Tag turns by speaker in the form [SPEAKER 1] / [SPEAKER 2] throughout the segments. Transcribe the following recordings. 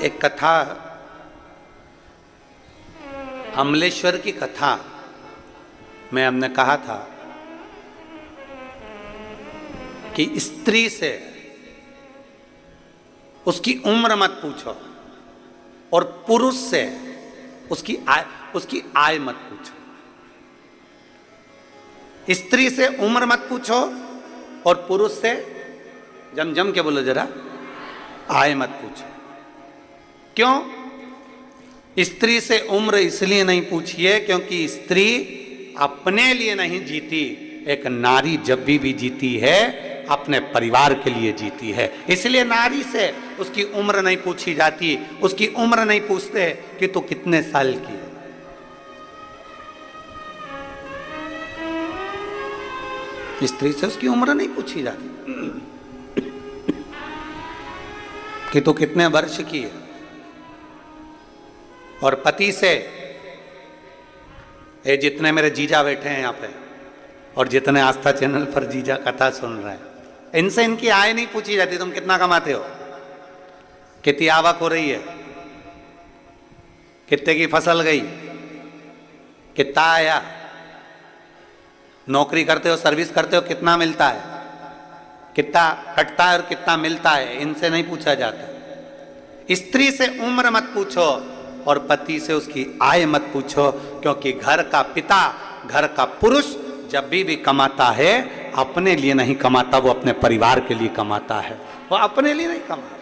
[SPEAKER 1] एक कथा, अमलेश्वर की कथा में हमने कहा था कि स्त्री से उसकी उम्र मत पूछो और पुरुष से उसकी आय मत पूछो। स्त्री से उम्र मत पूछो और पुरुष से जम के बोलो जरा, आय मत पूछो। क्यों? स्त्री से उम्र इसलिए नहीं पूछिए क्योंकि स्त्री अपने लिए नहीं जीती, एक नारी जब भी जीती है अपने परिवार के लिए जीती है। इसलिए नारी से उसकी उम्र नहीं पूछी जाती, उसकी उम्र नहीं पूछते कि तू कितने साल की है। स्त्री से उसकी उम्र नहीं पूछी जाती कि तू कितने वर्ष की है। और पति से, ये जितने मेरे जीजा बैठे हैं यहाँ पे और जितने आस्था चैनल पर जीजा कथा सुन रहे हैं, इनसे इनकी आय नहीं पूछी जाती। तुम कितना कमाते हो, कितनी आवक हो रही है, कितने की फसल गई, कितना आया, नौकरी करते हो, सर्विस करते हो, कितना मिलता है, कितना कटता है और कितना मिलता है, इनसे नहीं पूछा जाता। स्त्री से उम्र मत पूछो और पति से उसकी आय मत पूछो, क्योंकि घर का पिता, घर का पुरुष जब भी कमाता है अपने लिए नहीं कमाता, वो अपने परिवार के लिए कमाता है, वो अपने लिए नहीं कमाता।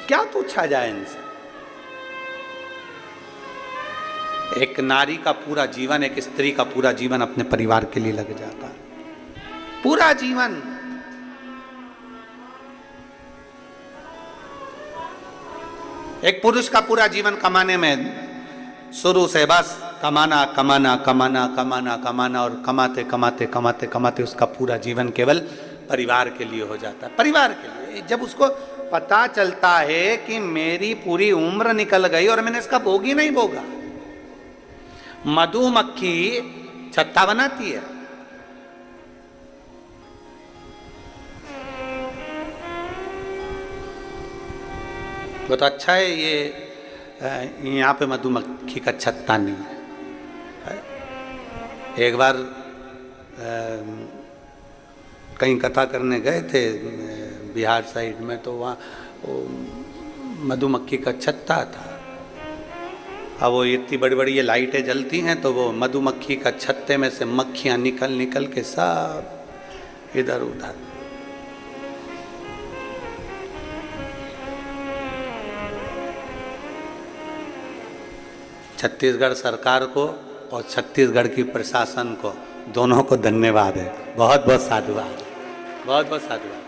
[SPEAKER 1] क्या पूछा जाए इनसे? एक नारी का पूरा जीवन, एक स्त्री का पूरा जीवन अपने परिवार के लिए लग जाता है, पूरा जीवन। एक पुरुष का पूरा जीवन कमाने में, शुरू से बस कमाना कमाना कमाना कमाना कमाना और कमाते कमाते कमाते कमाते उसका पूरा जीवन केवल परिवार के लिए हो जाता है, परिवार के लिए। जब उसको पता चलता है कि मेरी पूरी उम्र निकल गई और मैंने इसका भोग ही नहीं भोगा। मधुमक्खी छत्ता बनाती है, वो तो अच्छा है, ये यहाँ पे मधुमक्खी का छत्ता नहीं है। एक बार कहीं कथा करने गए थे बिहार साइड में, तो वहाँ मधुमक्खी का छत्ता था। अब वो इतनी बड़ी बड़ी ये लाइटें जलती हैं, तो वो मधुमक्खी का छत्ते में से मक्खियाँ निकल निकल के सब इधर उधर। छत्तीसगढ़ सरकार को और छत्तीसगढ़ की प्रशासन को, दोनों को धन्यवाद है, बहुत बहुत साधुवाद, बहुत बहुत साधुवाद।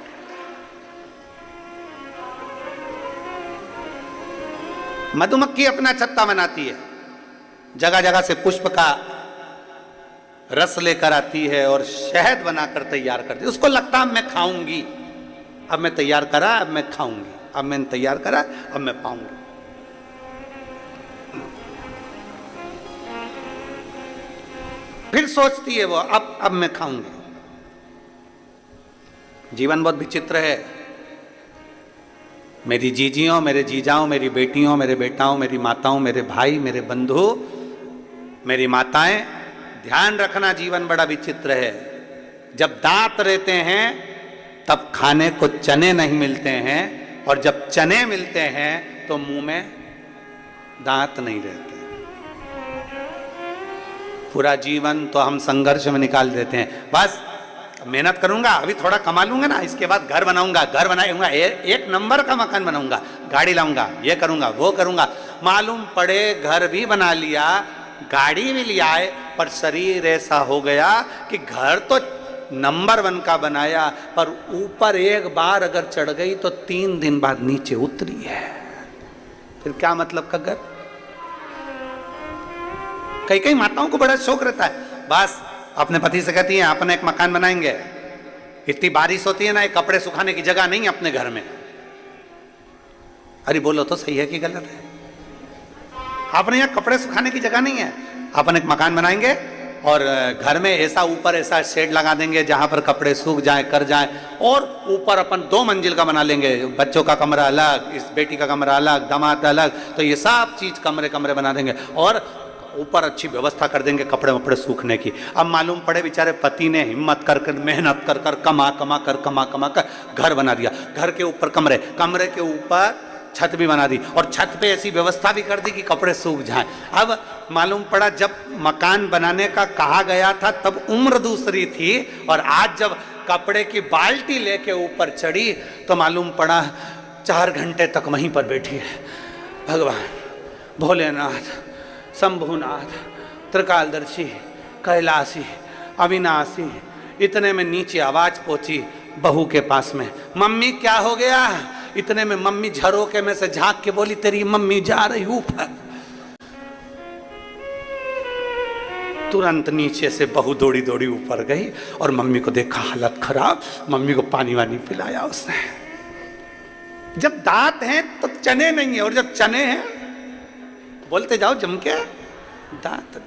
[SPEAKER 1] मधुमक्खी अपना छत्ता बनाती है, जगह जगह से पुष्प का रस लेकर आती है और शहद बनाकर तैयार करती है। उसको लगता है मैं खाऊंगी, अब मैं तैयार करा, अब मैं खाऊंगी, अब मैंने तैयार करा, अब मैं पाऊंगी। फिर सोचती है वो, अब मैं खाऊंगी। जीवन बहुत विचित्र है। मेरी जीजियों, मेरे जीजाओं, मेरी बेटियों, मेरे बेटाओं, मेरी माताओं, मेरे भाई, मेरे बंधु, मेरी माताएं, ध्यान रखना, जीवन बड़ा विचित्र है। जब दांत रहते हैं तब खाने को चने नहीं मिलते हैं, और जब चने मिलते हैं तो मुंह में दांत नहीं रहते। पूरा जीवन तो हम संघर्ष में निकाल देते हैं। बस मेहनत करूंगा, अभी थोड़ा कमा लूंगा ना, इसके बाद घर बनाऊंगा, घर बनाऊंगा, एक नंबर का मकान बनाऊंगा, गाड़ी लाऊंगा, ये करूंगा, वो करूंगा। मालूम पड़े घर भी बना लिया, गाड़ी भी लिया है, पर शरीर ऐसा हो गया कि घर तो नंबर 1 का बनाया, पर ऊपर एक बार अगर चढ़ गई तो 3 दिन बाद नीचे उतरी है। फिर क्या मतलब का घर? कई कई माताओं को बड़ा शौक रहता है, बस अपने पति से कहती हैं अपने एक मकान बनाएंगे। इतनी बारिश होती है ना, एक कपड़े सुखाने की जगह नहीं अपने घर में। अरे बोलो तो सही है कि गलत है? अपने यहाँ कपड़े सुखाने की जगह नहीं है, अपन एक मकान बनाएंगे और घर में ऐसा ऊपर ऐसा शेड लगा देंगे जहाँ पर कपड़े सूख जाए कर जाए, और ऊपर अपन 2 मंजिल का बना लेंगे, बच्चों का कमरा अलग, इस बेटी का कमरा अलग, दामाद अलग, तो ये सब चीज़ कमरे कमरे बना देंगे और ऊपर अच्छी व्यवस्था कर देंगे कपड़े वपड़े सूखने की। अब मालूम पड़े बेचारे पति ने हिम्मत कर कर मेहनत कर कर कमा कर घर बना दिया, घर के ऊपर कमरे, कमरे के ऊपर छत भी बना दी और छत पे ऐसी व्यवस्था भी कर दी कि कपड़े सूख जाएं। अब मालूम पड़ा जब मकान बनाने का कहा गया था तब उम्र दूसरी थी, और आज जब कपड़े की बाल्टी लेके ऊपर चढ़ी तो मालूम पड़ा 4 घंटे तक वहीं पर बैठी है। भगवान भोलेनाथ, शंभुनाथ, त्रिकालदर्शी, कैलाशी, अविनाशी, इतने में नीचे आवाज पहुंची बहू के पास में, मम्मी क्या हो गया? इतने में मम्मी झरोके में से झांक के बोली, तेरी मम्मी जा रही ऊपर। तुरंत नीचे से बहू दौड़ी दौड़ी ऊपर गई और मम्मी को देखा हालत खराब, मम्मी को पानी वानी पिलाया उसने। जब दांत हैं तो चने नहीं है, और जब चने हैं बोलते जाओ जम के दांत